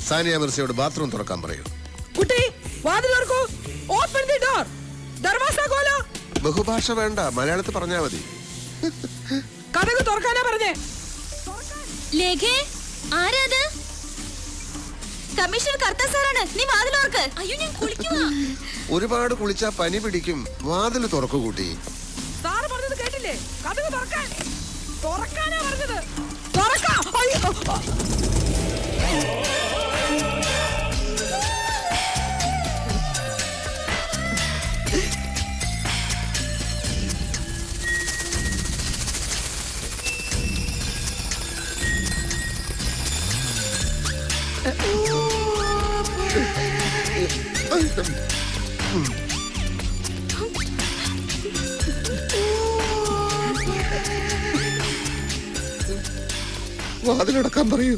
Sania മിർസയോട് bathroom തുറക്കാൻ പറയൂ. കുട്ടി വാതിൽ തുറക്കൂ. Open the door. ദർവാസ ഖോലോ. ബഹുഭാഷ വേണ്ട, മലയാളത്തിൽ പറഞ്ഞാ മതി. കതക് തുറക്കാനാ പറഞ്ഞേ. ലേഖേ, ആരാത്? കമ്മീഷണർ കർത്ത സാറാണ്. നീ വാതിൽ തുറക്ക്. അയ്യോ, ഞാൻ കുളിക്കുവാ. ഒരുപാട് കുളിച്ചാ പനി പിടിക്കും. വാതിൽ തുറക്കു കൂട്ടി. സാറ് പറഞ്ഞത് കേട്ടില്ലേ? കതക് തുറക്കാൻ. തുറക്കാനാ പറഞ്ഞത്. തുറക്കാം. അയ്യോ. വാതിലടക്കാൻ പറയൂ.